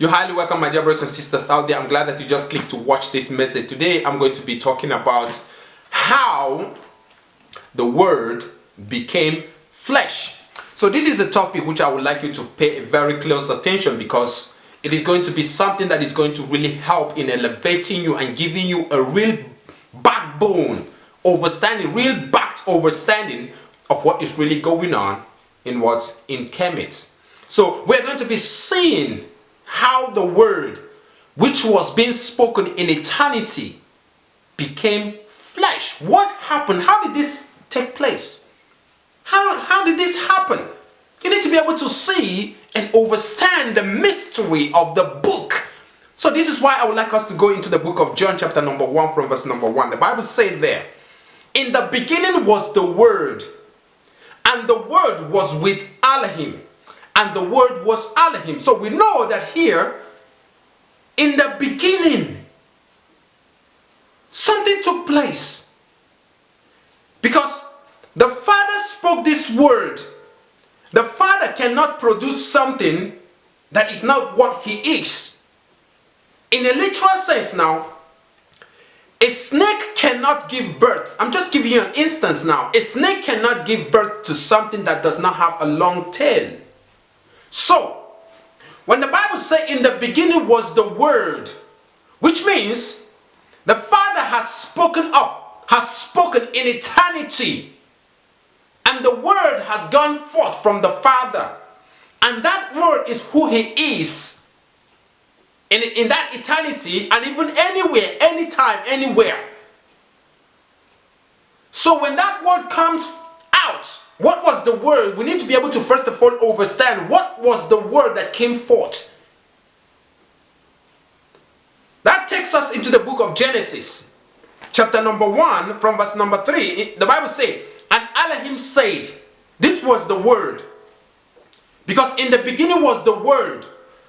You're highly welcome, my dear brothers and sisters out there. I'm glad that you just clicked to watch this message. Today, I'm going to be talking about how the Word became flesh. So this is a topic which I would like you to pay a very close attention, because it is going to be something that is going to really help in elevating you and giving you a real backbone understanding, real backed understanding of what is really going on in Kemet. So we're going to be seeing how the Word, which was being spoken in eternity, became flesh. What happened? How did this take place? How did this happen? You need to be able to see and understand the mystery of the book. So this is why I would like us to go into the book of John chapter number 1 from verse number 1. The Bible says there, "In the beginning was the Word, and the Word was with Elohim, and the Word was Elohim." So we know that here, in the beginning, something took place. Because the Father spoke this word. The Father cannot produce something that is not what He is. In a literal sense now, a snake cannot give birth. I'm just giving you an instance now. A snake cannot give birth to something that does not have a long tail. So, when the Bible says in the beginning was the Word, which means the Father has spoken in eternity, and the Word has gone forth from the Father, and that Word is who He is in that eternity, and even anywhere, anytime, anywhere. So when that Word comes out, what was the Word? We need to be able to first of all understand what was the Word that came forth. That takes us into the book of Genesis, chapter number 1, from verse number 3. The Bible says, "And Elohim said," this was the Word. Because in the beginning was the Word.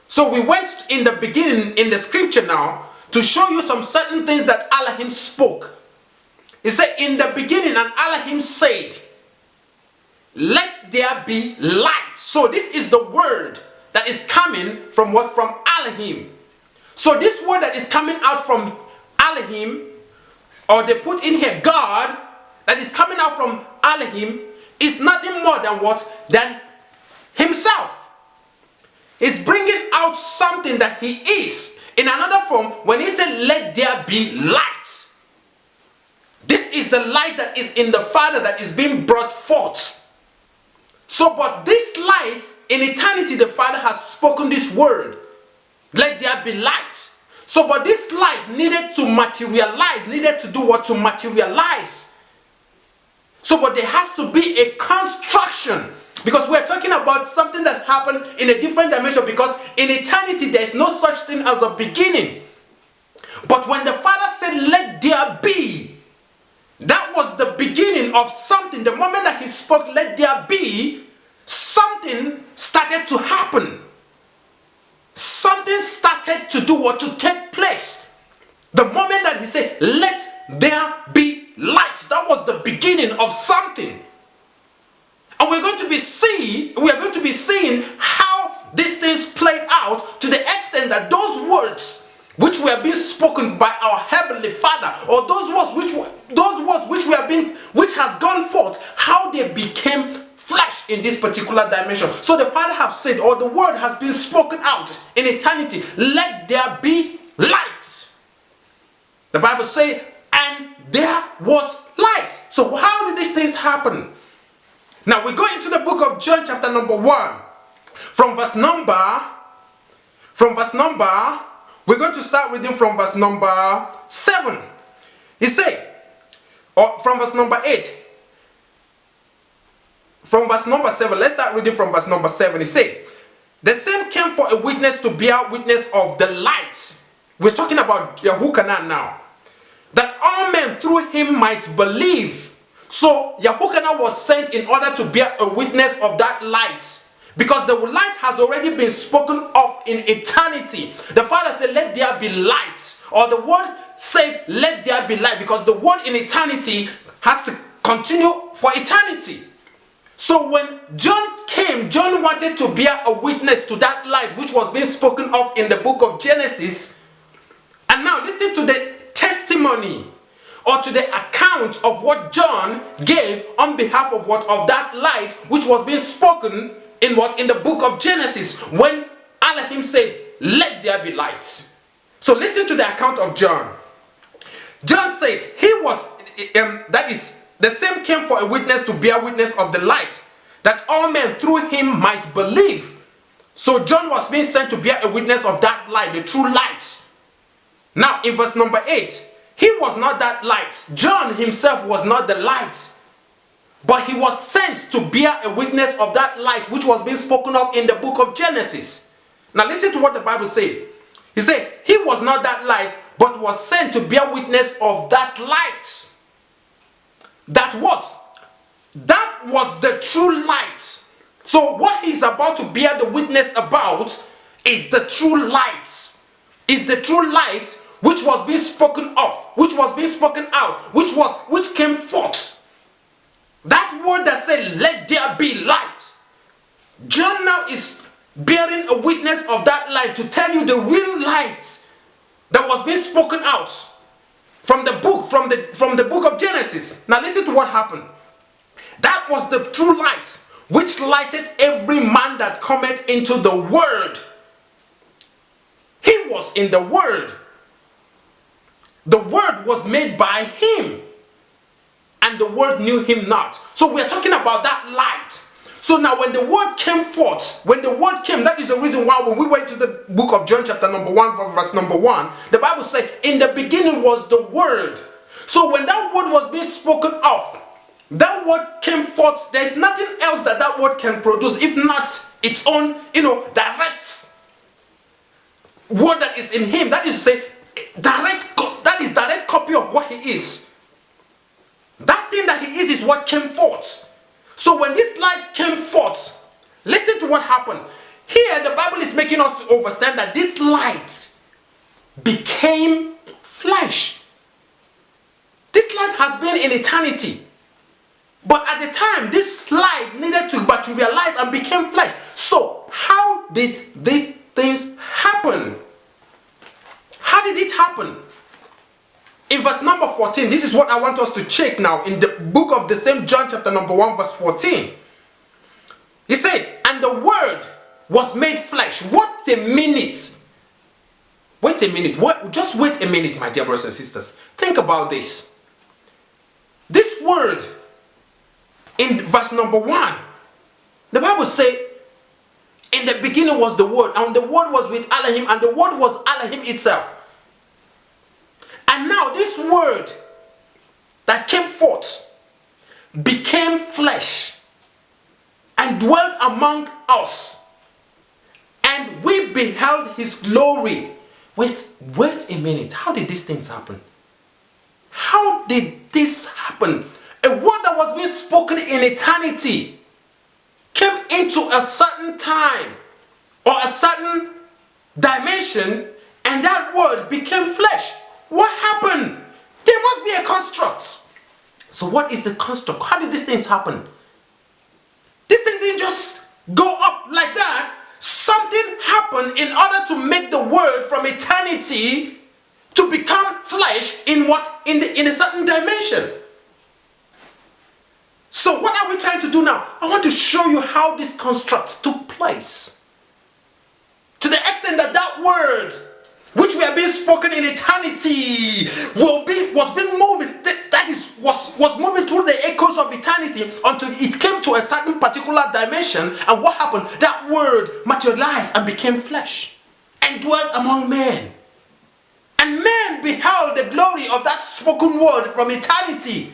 So we went in the beginning in the scripture now to show you some certain things that Elohim spoke. He said, "In the beginning, and Elohim said, let there be light." So this is the word that is coming from what? From Elohim. So this word that is coming out from Elohim, or they put in here God, that is coming out from Elohim, is nothing more than what? Than Himself. He's bringing out something that He is in another form. When He said, "Let there be light," this is the light that is in the Father that is being brought forth. So, but this light, in eternity, the Father has spoken this word, "Let there be light." So, but this light needed to materialize, needed to do what? To materialize. So, but there has to be a construction, because we're talking about something that happened in a different dimension, because in eternity, there is no such thing as a beginning. But when the Father said, "Let there be," that was the beginning of something. The moment that He spoke, "Let there be," something started to happen. Something started to do what? To take place. The moment that He said, "Let there be light," that was the beginning of something. And we're going to be seeing how these things played out, to the extent that those words which were being spoken by our Heavenly Father, or those words which has gone forth, how they became flesh in this particular dimension. So the Father has said, or the word has been spoken out in eternity, "Let there be light." The Bible says, "And there was light." So how did these things happen? Now we go into the book of John chapter number 1. From verse number, we're going to start reading from verse number 7. He said, or from verse number 8. From verse number 7, let's start reading from verse number 7. He said, "The same came for a witness to bear witness of the light." We're talking about Yahuchanan now. "That all men through him might believe." So Yahuchanan was sent in order to bear a witness of that light, because the light has already been spoken of in eternity. The Father said, "Let there be light," or the Word said, "Let there be light," because the Word in eternity has to continue for eternity. So when John came, John wanted to bear a witness to that light which was being spoken of in the book of Genesis. And now listen to the testimony or to the account of what John gave on behalf of what? Of that light which was being spoken in what? In the book of Genesis, when Elohim said, "Let there be light." So listen to the account of John. John said he was, that is, the same came for a witness to bear witness of the light, that all men through him might believe. So John was being sent to bear a witness of that light, the true light. Now in verse number 8, he was not that light. John himself was not the light. But he was sent to bear a witness of that light which was being spoken of in the book of Genesis. Now listen to what the Bible said. He said he was not that light, but was sent to bear witness of that light. That what? That was the true light. So what he's about to bear the witness about is the true light. Is the true light which was being spoken of, which was being spoken out, which came forth. That word that said, "Let there be light." John now is bearing a witness of that light to tell you the real light that was being spoken out from the book of Genesis. Now listen to what happened. That was the true light which lighted every man that cometh into the world. He was in the Word. The Word was made by him, and the Word knew him not. So we are talking about that light. So now when the Word came forth, when the Word came, that is the reason why when we went to the book of John chapter number 1 from verse number 1, the Bible says, "In the beginning was the Word." So when that Word was being spoken of, that Word came forth. There is nothing else that Word can produce, if not its own, direct Word that is in him. That is to say, direct copy of what he is. That thing that he is what came forth. So when this light came forth, listen to what happened. Here the Bible is making us to understand that this light became flesh. This light has been in eternity. But at the time, this light needed to materialize and became flesh. So how did these things happen? How did it happen? In verse number 14, this is what I want us to check now in the book of the same John chapter number 1 verse 14. He said, "And the Word was made flesh." Wait a minute. Wait a minute. Just wait a minute, my dear brothers and sisters. Think about this. This word in verse number 1, the Bible says, "In the beginning was the Word, and the Word was with Elohim, and the Word was Elohim itself." And now this Word that came forth became flesh and dwelt among us, and we beheld his glory. Wait a minute. How did these things happen? How did this happen? A word that was being spoken in eternity came into a certain time or a certain dimension, and that word became flesh. What happened? There must be a construct. So what is the construct? How did these things happen? This thing didn't just go up like that. Something happened in order to make the word from eternity to become flesh in what? In a certain dimension. So what are we trying to do now? I want to show you how this construct took place. To the extent that that word which we have been spoken in eternity was being moving, was moving through the echoes of eternity until it came to a certain particular dimension. And what happened? That word materialized and became flesh and dwelt among men. And men beheld the glory of that spoken word from eternity.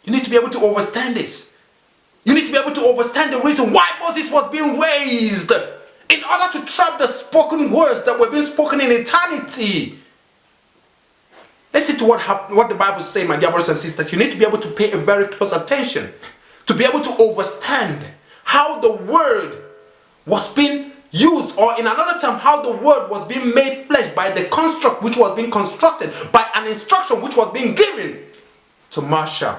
You need to be able to understand this. You need to be able to understand the reason why Moses was being raised, in order to trap the spoken words that were being spoken in eternity. Listen to what the Bible says, my dear brothers and sisters. You need to be able to pay a very close attention to be able to understand how the word was being used, or in another term, how the word was being made flesh by the construct which was being constructed, by an instruction which was being given to Marsha.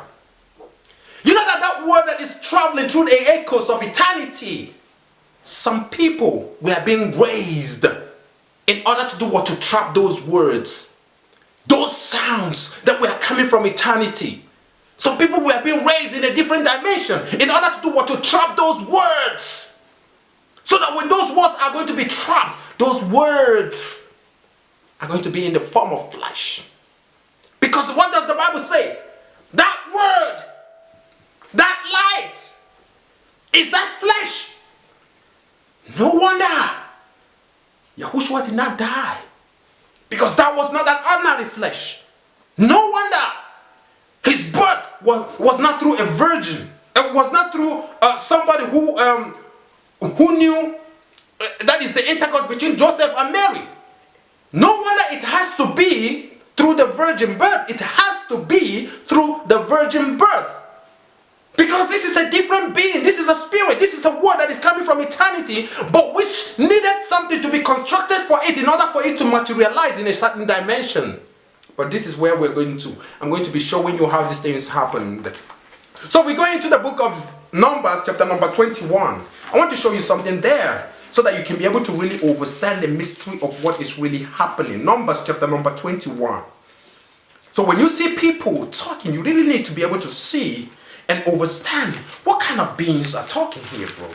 You know, that that word that is traveling through the echoes of eternity, some people were being raised in order to do what? To trap those words, those sounds that were coming from eternity. Some people were being raised in a different dimension in order to do what? To trap those words. So that when those words are going to be trapped, those words are going to be in the form of flesh. Because what does the Bible say? That word, that light, is that flesh. No wonder Yahushua did not die, because that was not an ordinary flesh. No wonder his birth was not through a virgin. It was not through somebody who knew that is the intercourse between Joseph and Mary. No wonder it has to be through the virgin birth. It has to be through the virgin birth. Because this is a different being. This is a spirit. This is a word that is coming from eternity, but which needed something to be constructed for it in order for it to materialize in a certain dimension. But this is where we're going to. I'm going to be showing you how these things happened. So we go into the book of Numbers, chapter number 21. I want to show you something there so that you can be able to really understand the mystery of what is really happening. Numbers, chapter number 21. So when you see people talking, you really need to be able to see and understand what kind of beings are talking here, bro.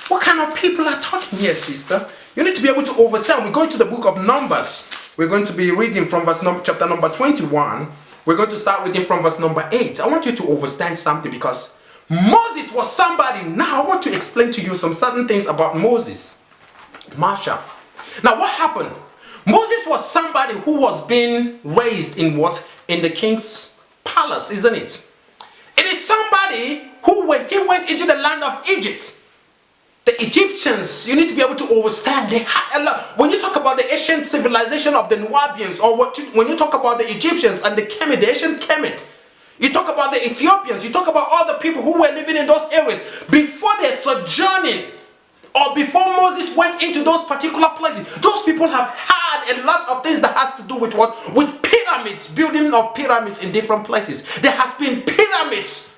What kind of people are talking here, sister? You need to be able to understand. We're going to the book of Numbers. We're going to be reading from chapter number 21. We're going to start reading from verse number 8. I want you to understand something, because Moses was somebody. Now I want to explain to you some certain things about Moses. Marsha. Now what happened? Moses was somebody who was being raised in what? In the king's palace, isn't it? It is somebody who, when he went into the land of Egypt, the Egyptians, you need to be able to understand, they had a lot. When you talk about the ancient civilization of the Nubians, or when you talk about the Egyptians and the Kemet, the ancient Kemet, you talk about the Ethiopians, you talk about all the people who were living in those areas before their sojourning, or before Moses went into those particular places. Those people have had a lot of things that has to do with what? With pyramids, building of pyramids in different places. There has been pyramids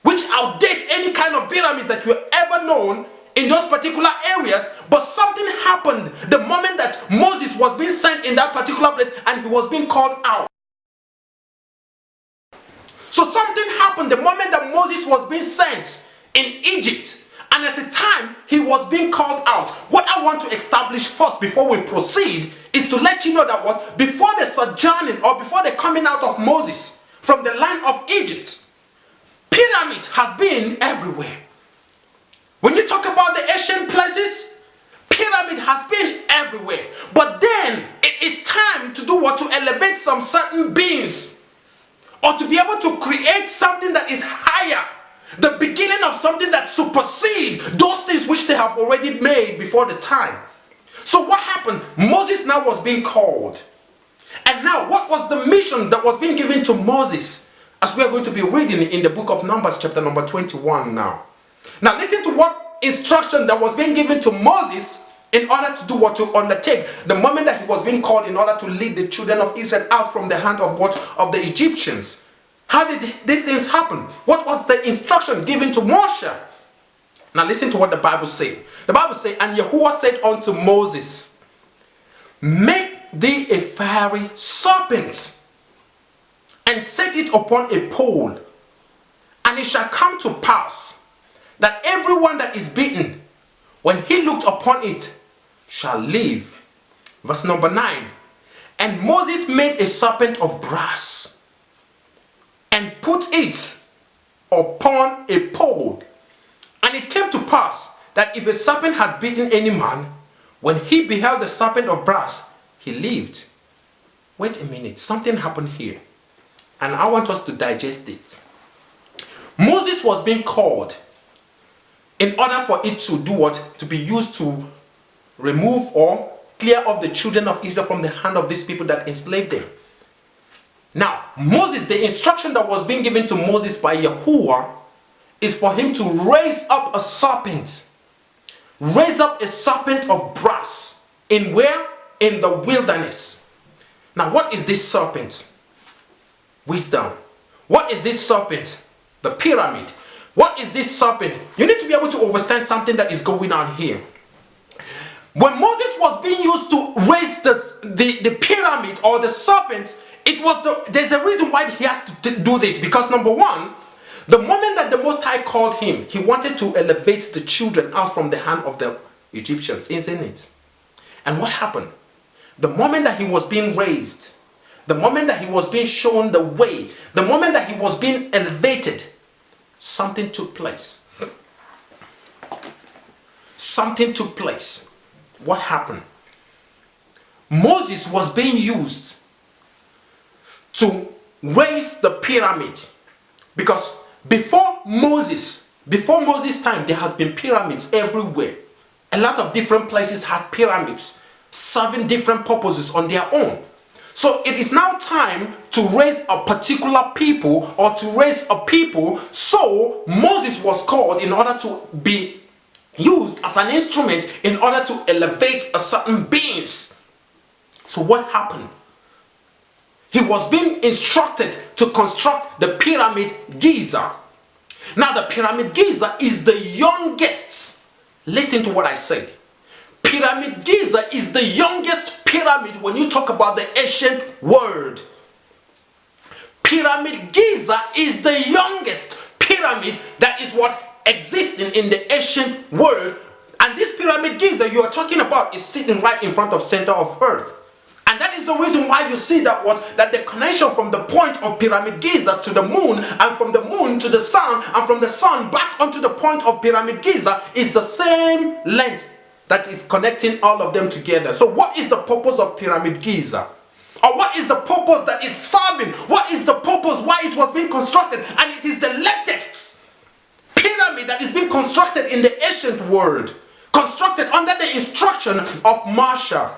which outdate any kind of pyramids that you ever known in those particular areas. But something happened the moment that Moses was being sent in that particular place and he was being called out. So something happened the moment that Moses was being sent in Egypt, and at the time he was being called out. What I want to establish first before we proceed is to let you know that what? Before the sojourning, or before the coming out of Moses from the land of Egypt, pyramids have been everywhere. When you talk about the ancient places, pyramid has been everywhere. But then it is time to do what? To elevate some certain beings, or to be able to create something that is higher, the beginning of something that supersedes those things which they have already made before the time. So what happened? Moses now was being called. And now what was the mission that was being given to Moses? As we are going to be reading in the book of Numbers, chapter number 21 now. Now listen to what instruction that was being given to Moses in order to do what? To undertake the moment that he was being called in order to lead the children of Israel out from the hand of what? Of the Egyptians. How did these things happen? What was the instruction given to Moshe? Now listen to what the Bible says. The Bible says, and Yahuwah said unto Moses, make thee a fiery serpent, and set it upon a pole, and it shall come to pass that everyone that is bitten, when he looked upon it, shall live. Verse number 9. And Moses made a serpent of brass, and put it upon a pole. And it came to pass that if a serpent had bitten any man, when he beheld the serpent of brass, he lived. Wait a minute, something happened here, and I want us to digest it. Moses was being called in order for it to do what? To be used to remove or clear off the children of Israel from the hand of these people that enslaved them. Now, Moses, the instruction that was being given to Moses by Yahuwah is for him to raise up a serpent. Raise up a serpent of brass. In where? In the wilderness. Now, what is this serpent? Wisdom. What is this serpent? The pyramid. What is this serpent? You need to be able to understand something that is going on here. When Moses was being used to raise the pyramid or the serpent, there's a reason why he has to do this. Because number one, the moment that the Most High called him, he wanted to elevate the children out from the hand of the Egyptians, isn't it? And what happened? The moment that he was being raised, the moment that he was being shown the way, the moment that he was being elevated, something took place. Something took place. What happened? Moses was being used to raise the pyramid, because before Moses' time, there had been pyramids everywhere. A lot of different places had pyramids serving different purposes on their own. So it is now time to raise a particular people, or to raise a people. So Moses was called in order to be used as an instrument in order to elevate a certain beings. So what happened? He was being instructed to construct the pyramid Giza. Now the pyramid Giza is the youngest. Listen to what I said. Pyramid Giza is the youngest pyramid when you talk about the ancient world. Pyramid Giza is the youngest pyramid that is what existing in the ancient world. And this pyramid Giza you are talking about is sitting right in front of center of earth. And that is the reason why you see that the connection from the point of pyramid Giza to the moon, and from the moon to the sun, and from the sun back onto the point of pyramid Giza is the same length that is connecting all of them together. So what is the purpose of pyramid Giza? Or what is the purpose that is serving? What is the purpose why it was being constructed? And it is the latest pyramid that is being constructed in the ancient world, constructed under the instruction of Marsha.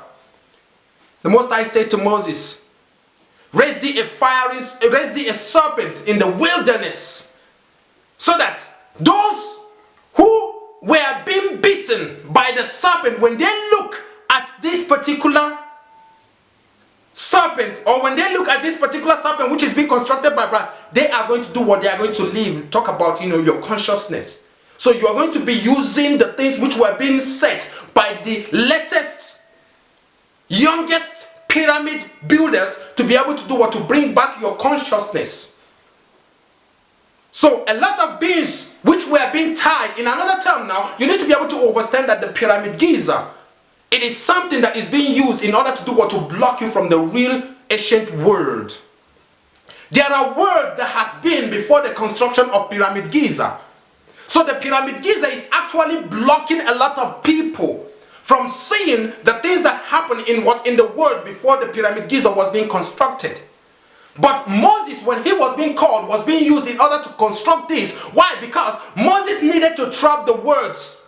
The Most High said to Moses, raise thee a serpent in the wilderness, so that those who were being beaten by the serpent, when they look at this particular serpent, or when they look at this particular serpent which is being constructed by Brad, they are going to do what? They are going to live. Talk about, your consciousness. So you are going to be using the things which were being set by the latest, youngest pyramid builders to be able to do what? To bring back your consciousness. So a lot of beings which were being tied, in another term now, you need to be able to understand that the pyramid Giza, it is something that is being used in order to do what? To block you from the real ancient world. There are worlds that has been before the construction of pyramid Giza. So the pyramid Giza is actually blocking a lot of people from seeing the things that happened in the world before the pyramid Giza was being constructed. But Moses, when he was being called, was being used in order to construct this. Why? Because Moses needed to trap the words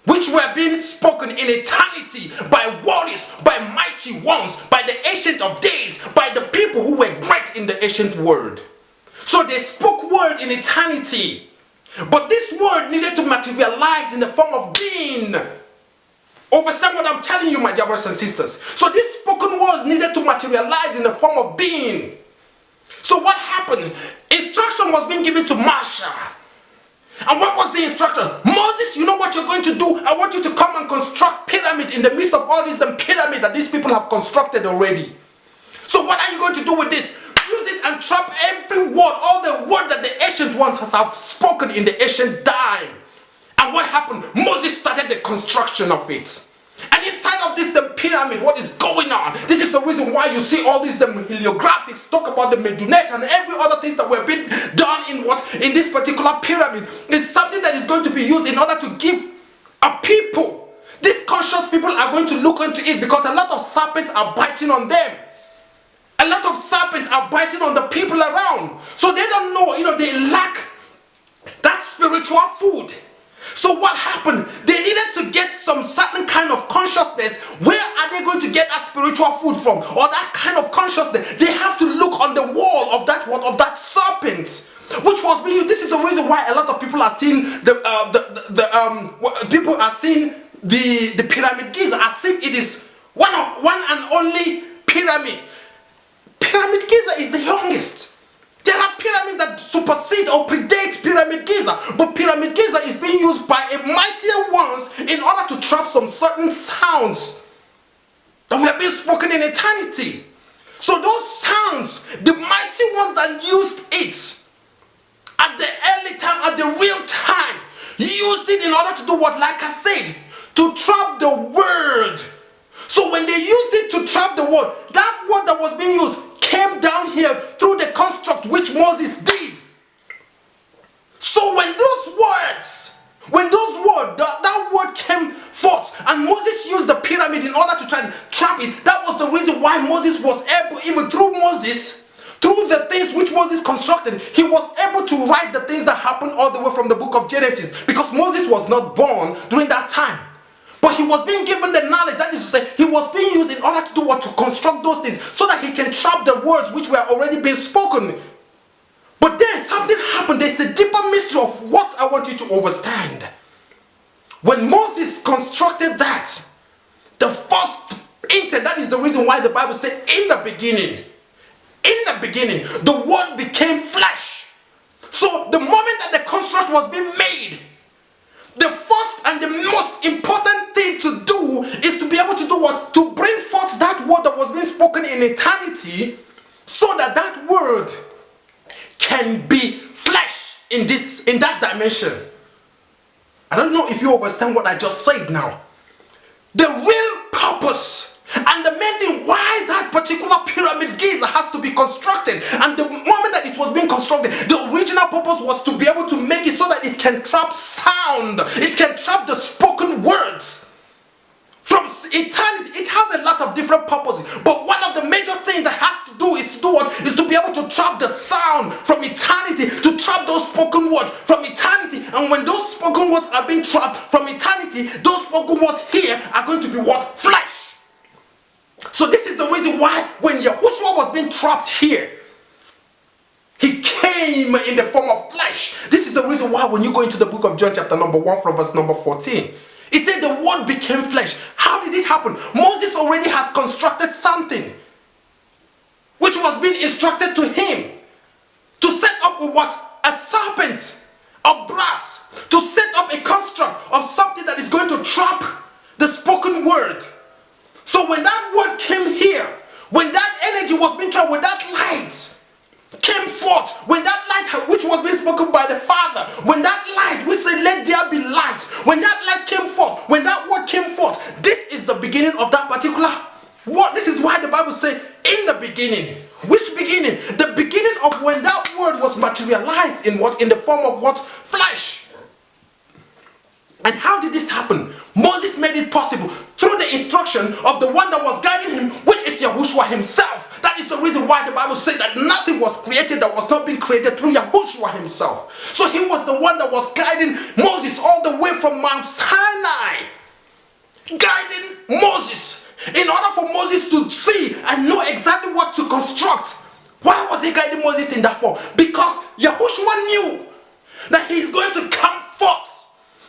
which were being spoken in eternity by warriors, by mighty ones, by the ancient of days, by the people who were great in the ancient world. So they spoke word in eternity. But this word needed to materialize in the form of being. Understand what I'm telling you, my dear brothers and sisters. So these spoken words needed to materialize in the form of being. So what happened? Instruction was being given to Marsha. And what was the instruction? Moses, you know what you're going to do? I want you to come and construct pyramid in the midst of all these pyramid that these people have constructed already. So what are you going to do with this? Use it and trap every word, all the word that the ancient ones have spoken in the ancient time. And what happened? Moses started the construction of it. And inside of this, the pyramid, what is going on? This is the reason why you see all these heliographics talk about the Medunet and every other thing that were being done in this particular pyramid. It's something that is going to be used in order to give a people. These conscious people are going to look into it, because a lot of serpents are biting on them. A lot of serpents are biting on the people around. So they don't know, they lack that spiritual food. So what happened? They needed to get some certain kind of consciousness. Where are they going to get that spiritual food from? Or that kind of consciousness? They have to look on the wall of that serpent, which was being used. This is the reason why a lot of people are seeing the pyramid Giza as if it is one and only pyramid. Pyramid Giza is the youngest. There are pyramids that supersede or predate Pyramid Giza. But Pyramid Giza is being used by a mightier ones in order to trap some certain sounds that were being spoken in eternity. So those sounds, the mighty ones that used it at the early time, at the real time, used it in order to do what? Like I said, to trap the word. So when they used it to trap the word, that word that was being used came down here through the construct which Moses did. So when that word came forth and Moses used the pyramid in order to try to trap it, that was the reason why Moses was able, even through the things which Moses constructed, he was able to write the things that happened all the way from the book of Genesis, because Moses was not born during that time. But he was being given the knowledge, that is to say, he was being used in order to do what? To construct those things, so that he can trap the words which were already being spoken. But then something happened. There's a deeper mystery of what I want you to understand. When Moses constructed that, the first intent, that is the reason why the Bible said in the beginning, the word became flesh. So the moment that the construct was being made, the first and the most important thing to do is to be able to do what? To bring forth that word that was being spoken in eternity, so that that word can be flesh in that dimension. I don't know if you understand what I just said now. The real purpose and the main thing why that particular Pyramid Giza has to be constructed, and the moment that it was being constructed, the original purpose was to be able to make it so that it can trap sound, it can trap the spoken words from eternity. It has a lot of different purposes, but one of the major things that has to do is to do what? Is to be able to trap the sound from eternity, to trap those spoken words from eternity. And when those spoken words are being trapped from eternity, those spoken words here are going to be what? Flesh. So this is the reason why when Yahushua was being trapped here, he came in the form of flesh. This is the reason why when you go into the book of John chapter number 1 from verse number 14, it said the word became flesh. How did it happen? Moses already has constructed something which was being instructed to him to set up what? A serpent of brass, to set up a construct of something that is going to trap the spoken word. So when that word came here, when that energy was being trapped, when that light came forth, when that light which was being spoken by the Father, when that light, we say let there be light, when that light came forth, when that word came forth, this is the beginning of that particular word. This is why the Bible says in the beginning. Which beginning? The beginning of when that word was materialized in what? In the form of what? Flesh. And how did this happen? Moses made it possible through the instruction of the one that was guiding him, which is Yahushua himself. That is the reason why the Bible said that nothing was created that was not being created through Yahushua himself. So he was the one that was guiding Moses all the way from Mount Sinai, guiding Moses in order for Moses to see and know exactly what to construct. Why was he guiding Moses in that form? Because Yahushua knew that he's going to come forth.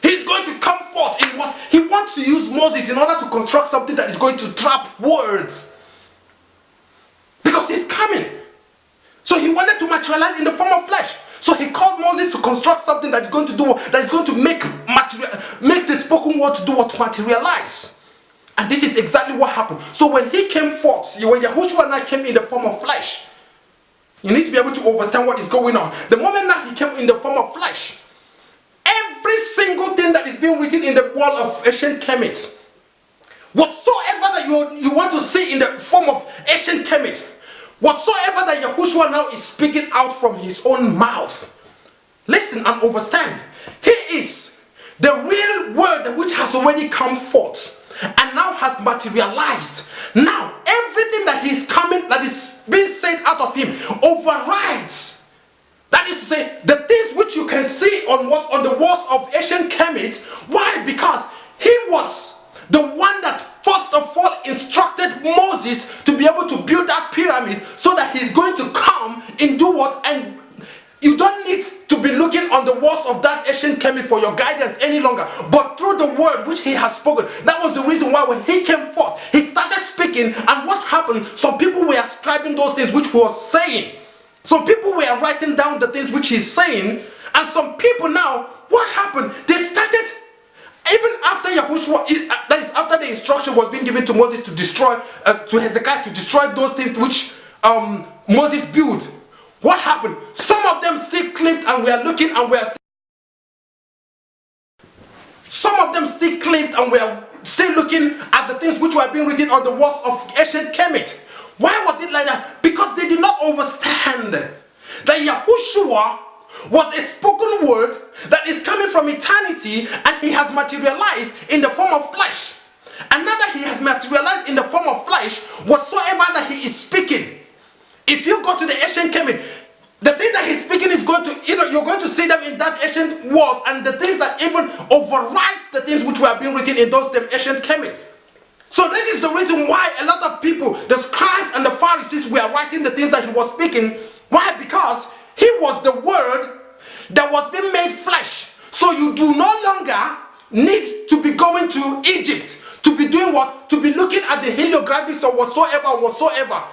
He's going to come forth in what? He wants to use Moses in order to construct something that is going to trap words. Because he's coming. So he wanted to materialize in the form of flesh. So he called Moses to construct something that is going to do, that is going to make the spoken word to do what? Materialize. And this is exactly what happened. So when he came forth, when Yahushua and I came in the form of flesh, you need to be able to understand what is going on. The moment that he came in the form of flesh, every single thing that is being written in the wall of ancient Kemet, whatsoever that you want to see in the form of ancient Kemet, whatsoever that Yahushua now is speaking out from his own mouth, listen and understand. He is the real word which has already come forth and now has materialized. Now everything that is coming, that is being said out of him, overrides. That is to say, the things which you can see on the walls of ancient Kemet. Why? Because he was the one that first of all instructed Moses to be able to build that pyramid, so that he's going to come and do what? And you don't need to be looking on the walls of that ancient Kemet for your guidance any longer, but through the word which he has spoken. That was the reason why when he came forth, he started speaking, and what happened? Some people were ascribing those things which he was saying So people were writing down the things which he's saying, and some people now, what happened? They started, even after Yahushua, that is after the instruction was being given to Moses to destroy, to Hezekiah to destroy those things which Moses built. What happened? Some of them still clipped and we are looking and we are some of them still clipped and we are still looking at the things which were being written on the walls of ancient Kemet. Why was it like that? Because they did not understand that Yahushua was a spoken word that is coming from eternity, and he has materialized in the form of flesh. And now that he has materialized in the form of flesh, whatsoever that he is speaking, if you go to the ancient Kemet, the thing that he's speaking is going to, you're going to see them in that ancient walls, and the things that even overrides the things which were being written in those ancient Kemet. So this is the reason why a lot of people, the scribes and the Pharisees, were writing the things that he was speaking. Why? Because he was the word that was being made flesh. So you do no longer need to be going to Egypt to be doing what? To be looking at the heliographics or whatsoever.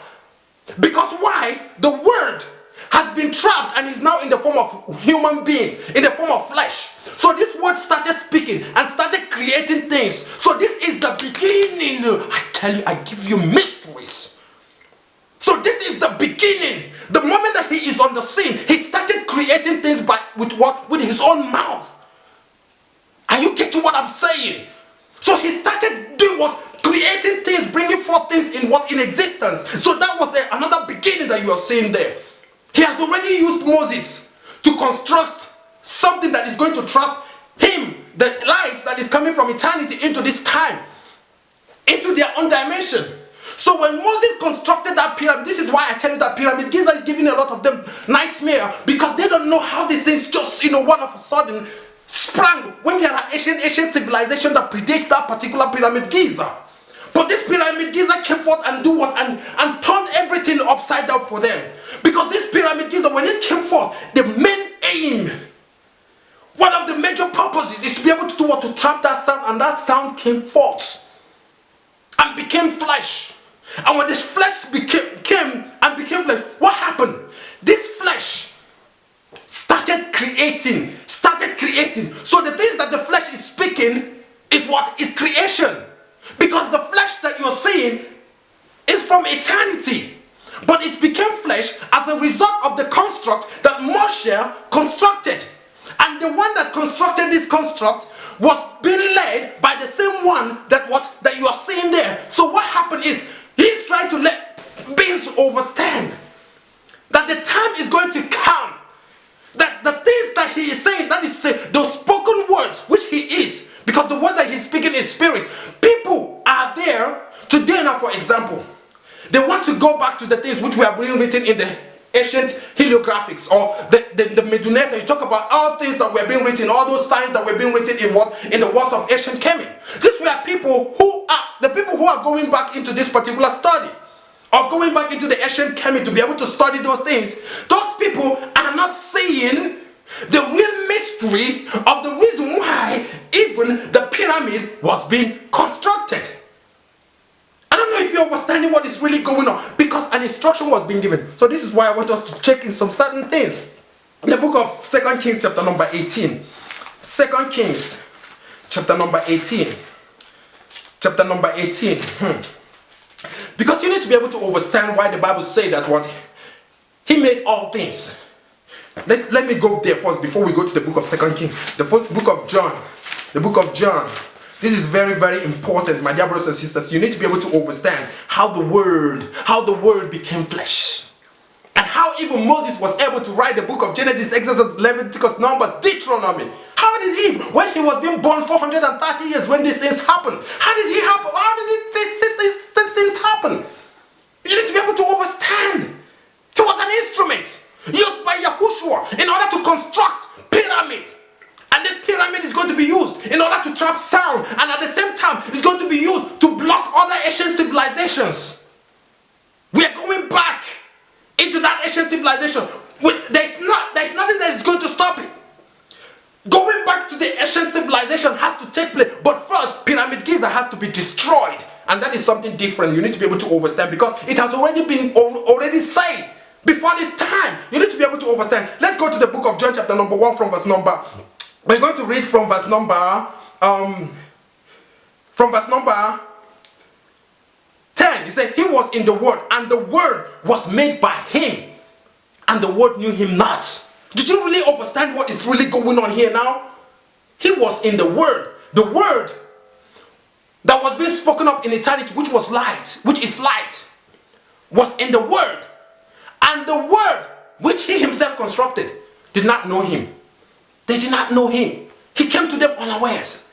Because why? The word has been trapped and is now in the form of human being, in the form of flesh. So this word started speaking and started creating things. So this is the beginning. I tell you, I give you mysteries. So this is the beginning. The moment that he is on the scene, he started creating things with what? With his own mouth. And you get to what I'm saying? So he started doing what? Creating things, bringing forth things in existence. So that was another beginning that you are seeing there. He has already used Moses to construct something that is going to trap him, the light that is coming from eternity, into this time, into their own dimension. So when Moses constructed that pyramid, this is why I tell you that Pyramid Giza is giving a lot of them nightmare, because they don't know how these things just, one of a sudden sprang when there are ancient civilization that predates that particular Pyramid Giza. But this Pyramid Giza came forth and do what? And turned everything upside down for them. Because this Pyramid Giza, when it came forth, the main aim, one of the major purposes is to be able to do what? To trap that sound, and that sound came forth and became flesh. And when this flesh came flesh, what happened? This flesh started creating. So the things that the flesh is speaking is what? Is creation. Because the flesh that you're seeing is from eternity. But it became flesh as a result of the construct that Moshe constructed. And the one that constructed this construct was being led by the same one that you are seeing there. So what happened is, he's trying to let beings understand that the time is going to come, that the things that he is saying, that is those spoken words, which he is, because the word that he's speaking is spirit. People are there today now, for example, they want to go back to the things which were being written in the ancient heliographics or the Medunata. You talk about all things that were being written, all those signs that were being written in the walls of ancient Kemet. These were people who are going back into this particular study, or going back into the ancient Kemet to be able to study those things. Those people are not seeing the real mystery of the reason why even the pyramid was being constructed. I don't know if you're understanding what is really going on, because an instruction was being given. So this is why I want us to check in some certain things. In the book of 2 Kings chapter number 18. 2 Kings chapter number 18. Chapter number 18. Because you need to be able to understand why the Bible says that what? He made all things. Let me go there first before we go to the book of 2 Kings. The first book of John. The book of John. This is very, very important, my dear brothers and sisters. You need to be able to understand how the word became flesh. And how even Moses was able to write the book of Genesis, Exodus, Leviticus, Numbers, Deuteronomy. How did he, when he was being born 430 years when these things happened? How did he happen? How did these things happen? You need to be able to understand. He was an instrument used by Yahushua in order to construct pyramid. And this pyramid is going to be used in order to trap sound, and at the same time it's going to be used to block other ancient civilizations. We are going back into that ancient civilization. There's nothing that is going to stop it. Going back to the ancient civilization has to take place, but first Pyramid Giza has to be destroyed, and that is something different. You need to be able to understand, because it has already been said Before this time, you need to be able to understand. Let's go to the book of John chapter number 1 from verse number. We're going to read from verse number 10. He said, he was in the Word, and the Word was made by him, and the Word knew him not. Did you really understand what is really going on here now? He was in the Word. The Word that was being spoken of in eternity, which was light, which is light, was in the Word. And the Word, which he himself constructed, did not know him. They did not know him. He came to them unawares.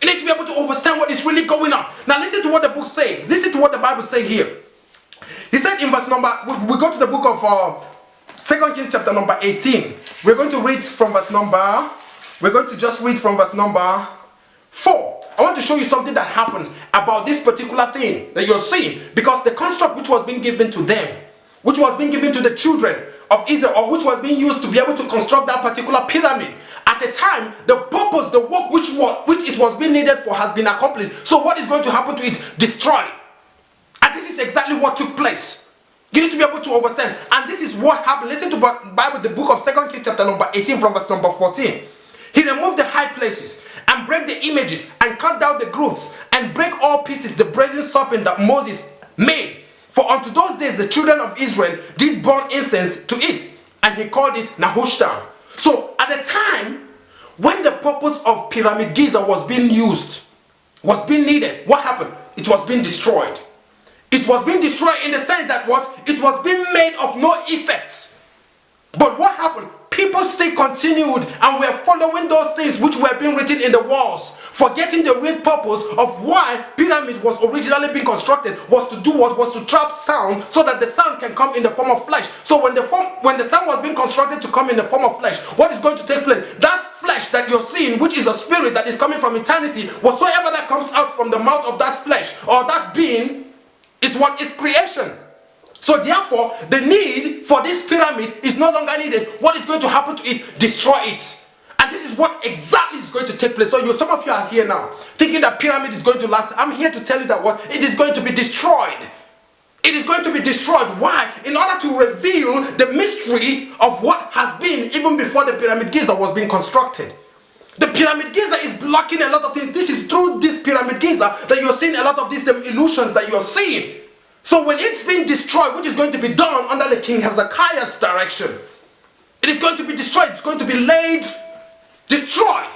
You need to be able to understand what is really going on. Now listen to what the book says. Listen to what the Bible says here. He said in verse number, we go to the book of 2 Kings chapter number 18. We're going to read from verse number, we're going to just read from verse number 4. I want to show you something that happened about this particular thing that you're seeing. Because the construct which was being given to them, which was being given to the children of Israel, or which was being used to be able to construct that particular pyramid, at a time, the purpose, the work which it was being needed for has been accomplished. So what is going to happen to it? Destroy. And this is exactly what took place. You need to be able to understand. And this is what happened. Listen to Bible, the book of 2 Kings chapter number 18 from verse number 14. He removed the high places and break the images and cut down the grooves and break all pieces the brazen serpent that Moses made. For unto those days the children of Israel did burn incense to it, and he called it Nehushtan. So at the time when the purpose of Pyramid Giza was being used, was being needed, what happened? It was being destroyed. It was being destroyed in the sense that what? It was being made of no effect. But what happened? People still continued and were following those things which were being written in the walls, forgetting the real purpose of why pyramid was originally being constructed, was to do what? Was to trap sound so that the sound can come in the form of flesh. So when the sound was being constructed to come in the form of flesh, what is going to take place? That flesh that you're seeing, which is a spirit that is coming from eternity, whatsoever that comes out from the mouth of that flesh or that being is what is creation. So therefore, the need for this pyramid is no longer needed. What is going to happen to it? Destroy it. And this is what exactly is going to take place. So some of you are here now, thinking that pyramid is going to last. I'm here to tell you that what? It is going to be destroyed. It is going to be destroyed. Why? In order to reveal the mystery of what has been even before the Pyramid Giza was being constructed. The Pyramid Giza is blocking a lot of things. This is through this Pyramid Giza that you're seeing a lot of these illusions that you're seeing. So when it's being destroyed, which is going to be done under the King Hezekiah's direction, it is going to be destroyed. It's going to be laid, destroyed.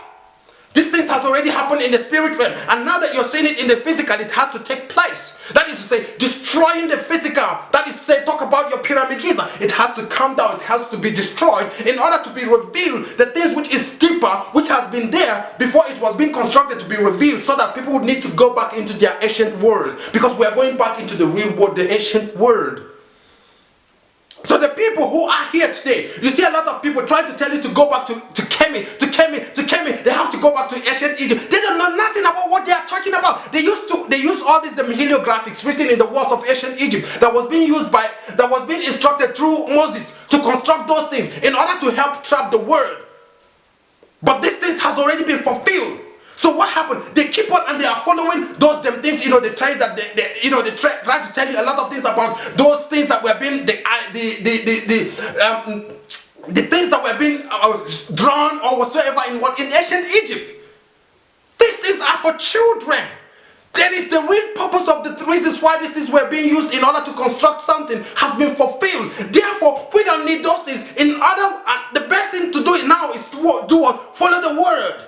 These things has already happened in the spirit realm, and now that you're seeing it in the physical, it has to take place. That is to say, destroying the physical. That is to say, talk about your Pyramid Giza. It has to come down. It has to be destroyed in order to be revealed. The things which is deeper, which has been there before it was being constructed, to be revealed, so that people would need to go back into their ancient world, because we are going back into the real world, the ancient world. So the people who are here today, you see a lot of people trying to tell you to go back to Kemet. They have to go back to ancient Egypt. They don't know nothing about what they are talking about. They use all these heliographics written in the walls of ancient Egypt that was being instructed through Moses to construct those things in order to help trap the world. But these things has already been fulfilled. So what happened? They keep on and they are following those things. They try that they try to tell you a lot of things about those things that were being the things that were being drawn or whatsoever in ancient Egypt. These things are for children. That is the real purpose of the reasons why these things were being used in order to construct something has been fulfilled. Therefore, we don't need those things. The best thing to do it now is to do what? Follow the word.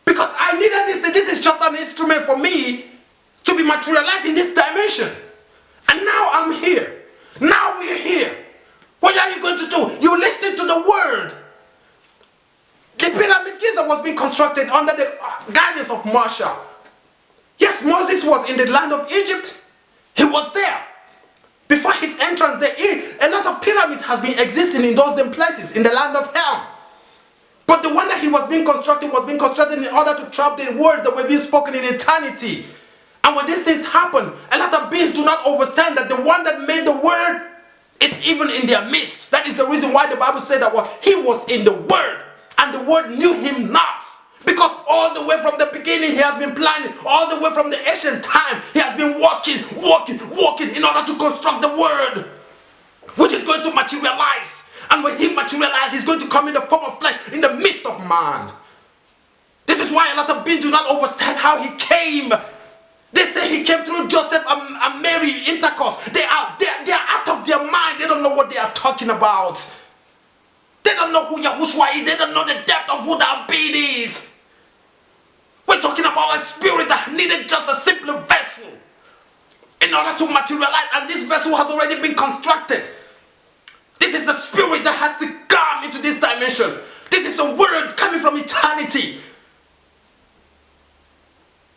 Because I needed this thing. This is just an instrument for me to be materialized in this dimension. And now I'm here. Now we're here. What are you going to do? You listen to the word. The Pyramid Giza was being constructed under the guidance of Marshall. Yes, Moses was in the land of Egypt. He was there. Before his entrance there, a lot of pyramids has been existing in those places in the land of Ham. But the one that he was being constructed in order to trap the words that were being spoken in eternity. And when these things happen, a lot of beings do not understand that the one that made the word is even in their midst. That is the reason why the Bible said that he was in the word, and the word knew him not. Because all the way from the beginning, he has been planning. All the way from the ancient time, he has been walking in order to construct the word, which is going to materialize. And when he materializes, he's going to come in the form of flesh in the midst of man. This is why a lot of beings do not understand how he came. They say he came through Joseph and Mary intercourse. They are out of their mind. They don't know what they are talking about. They don't know who Yahushua is. They don't know the depth of who that being is. We're talking about a spirit that needed just a simple vessel in order to materialize, and this vessel has already been constructed. This is a spirit that has to come into this dimension. This is a word coming from eternity.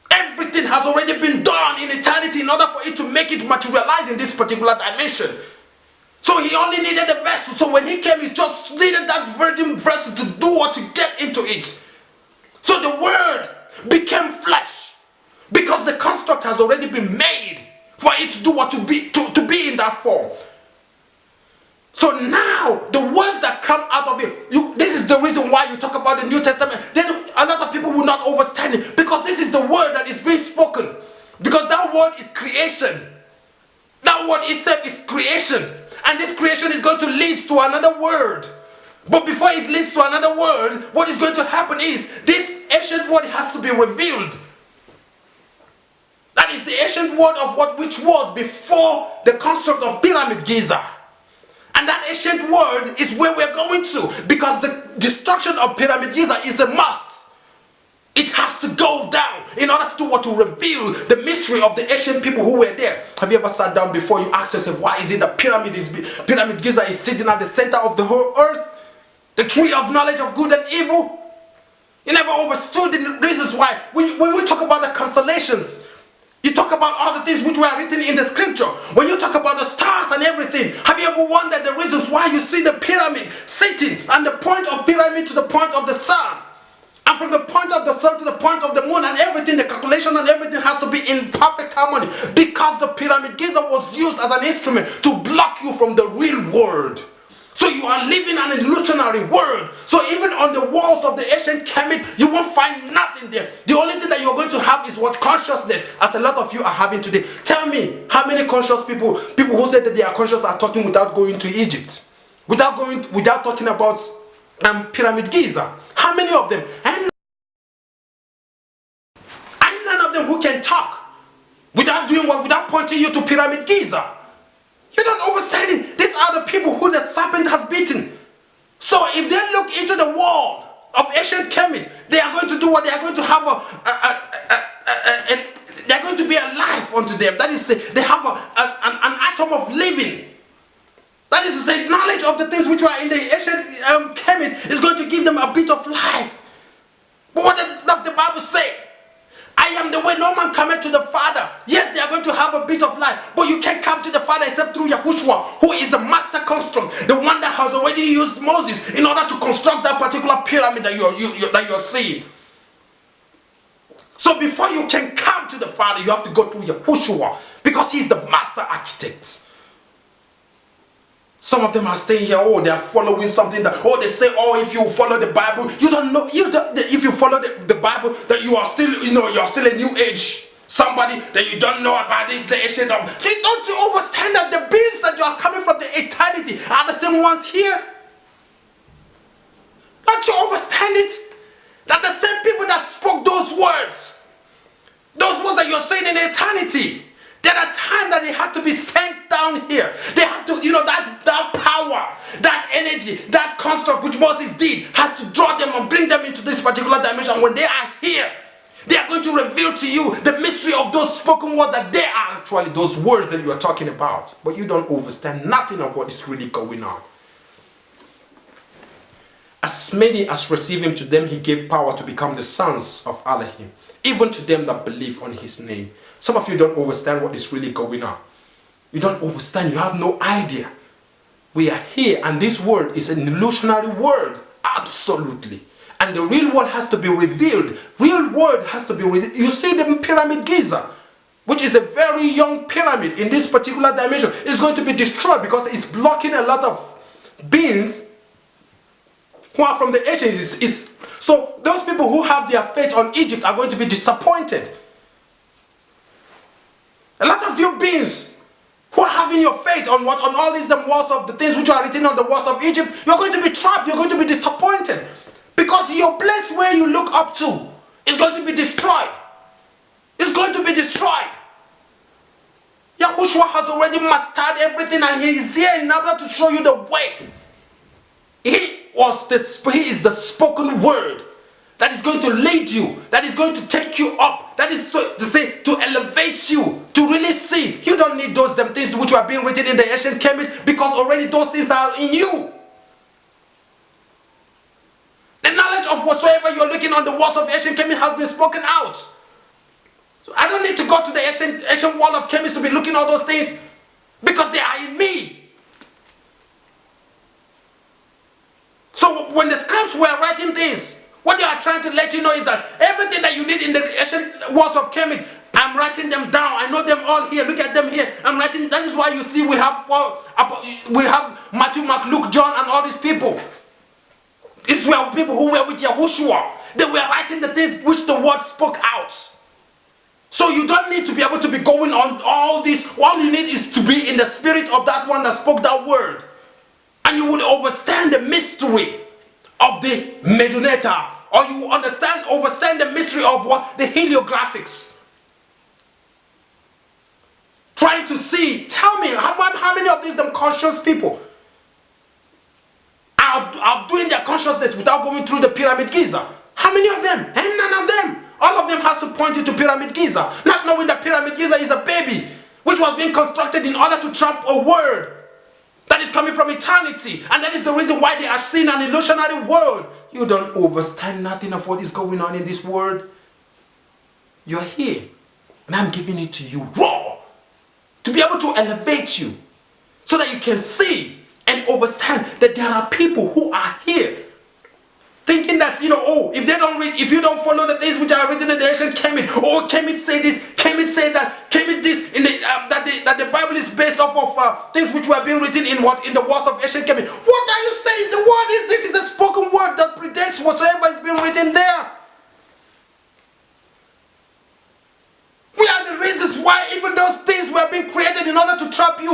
Everything has already been done in eternity in order for it to make it materialize in this particular dimension. So he only needed a vessel. So when he came, he just needed that virgin vessel to do or to get into it. So the word became flesh because the construct has already been made for it to do what to be in that form. So now the words that come out of it, this is the reason why you talk about the New Testament. Then a lot of people will not understand it, because this is the word that is being spoken. Because that word is creation. That word itself is creation. And this creation is going to lead to another word. But before it leads to another word, what is going to happen is this ancient word has to be revealed. That is the ancient word of which was before the construct of Pyramid Giza. And that ancient word is where we're going to, because the destruction of Pyramid Giza is a must. It has to go down in order to do what? To reveal the mystery of the ancient people who were there. Have you ever sat down before you ask yourself, why is it that Pyramid Giza is sitting at the center of the whole earth? The tree of knowledge of good and evil? You never understood the reasons why. When we talk about the constellations, you talk about all the things which were written in the scripture. When you talk about the stars and everything, have you ever wondered the reasons why you see the pyramid sitting and the point of pyramid to the point of the sun? And from the point of the sun to the point of the moon and everything, the calculation and everything has to be in perfect harmony. Because the Pyramid Giza was used as an instrument to block you from the real world. So you are living an illusionary world. So even on the walls of the ancient Kemet, you won't find nothing there. The only thing that you're going to have is what consciousness, as a lot of you are having today. Tell me, how many conscious people who say that they are conscious, are talking without going to Egypt? Without talking about Pyramid Giza? How many of them? I'm none of them who can talk without doing what? Without pointing you to Pyramid Giza. You don't understand it. These are the people who the serpent has beaten. So if they look into the wall of ancient Kemet, they are going to do what? They are going to have they are going to be a life unto them. That is, they have an atom of living. That is to say, knowledge of the things which are in the ancient Kemet is going to give them a bit of life. But what does the Bible say? I am the way, no man cometh to the Father. Yes, they are going to have a bit of life, but you can't come to the Father except through Yahushua, who is the master construct, the one that has already used Moses in order to construct that particular pyramid that you're seeing. So before you can come to the Father, you have to go through Yahushua, because he's the master architect. Some of them are staying here, they are following something that, they say, if you follow the Bible, you don't know, if you follow the Bible, that you are still, you're still a new age. Somebody that you don't know about this, the ancient of, don't you understand that the beings that you are coming from the eternity are the same ones here? Don't you understand it? That the same people that spoke those words that you're saying in eternity, there are times that they have to be sent down here. They have to, that power, that energy, that construct which Moses did has to draw them and bring them into this particular dimension. When they are here, they are going to reveal to you the mystery of those spoken words, that they are actually those words that you are talking about. But you don't understand nothing of what is really going on. As many as receive him, to them he gave power to become the sons of Elohim, even to them that believe on his name. Some of you don't understand what is really going on. You don't understand. You have no idea. We are here, and this word is an illusionary word. Absolutely. And the real word has to be revealed. Real word has to be revealed. You see the Pyramid Giza, which is a very young pyramid in this particular dimension, is going to be destroyed because it's blocking a lot of beings who are from the ancients. So those people who have their faith on Egypt are going to be disappointed. A lot of you beings who are having your faith on what, on all these the walls of the things which are written on the walls of Egypt, you're going to be trapped, you're going to be disappointed. Because your place where you look up to is going to be destroyed. It's going to be destroyed. Yahushua has already mastered everything, and he is here in order to show you the way. He is the spoken word that is going to lead you, that is going to take you up, that is to elevate you, to really see. You don't need those things which are being written in the ancient Kemet, because already those things are in you. The knowledge of whatsoever you're looking on the walls of ancient Kemet has been spoken out. So I don't need to go to the ancient wall of Kemet to be looking at all those things, because they are in me. So when the scribes were writing things, what they are trying to let you know is that everything that you need in the ancient walls of Kemet, I'm writing them down. I know them all here. Look at them here. I'm writing. That is why you see we have Matthew, Mark, Luke, John, and all these people. These were people who were with Yahushua. They were writing the things which the word spoke out. So you don't need to be able to be going on all this. All you need is to be in the spirit of that one that spoke that word. And you would understand the mystery of the Meduneta. Or you understand the mystery of what? The heliographics. Trying to see, tell me, how many of these them conscious people are doing their consciousness without going through the Pyramid Giza? How many of them? And none of them. All of them has to point you to Pyramid Giza. Not knowing that Pyramid Giza is a baby which was being constructed in order to trap a word that is coming from eternity. And that is the reason why they are seeing an illusionary world. You don't understand nothing of what is going on in this world. You're here. And I'm giving it to you raw. To be able to elevate you. So that you can see and understand that there are people who are here. Thinking that, if they don't read, if you don't follow the things which are written in the ancient Kemet, Kemet say this, Kemet say that, Kemet this, that the Bible is based off of things which were being written in the walls of ancient Kemet. What are you saying? The word is, this is a spoken word that predates whatsoever is being written there. We are the reasons why even those things were being created in order to trap you.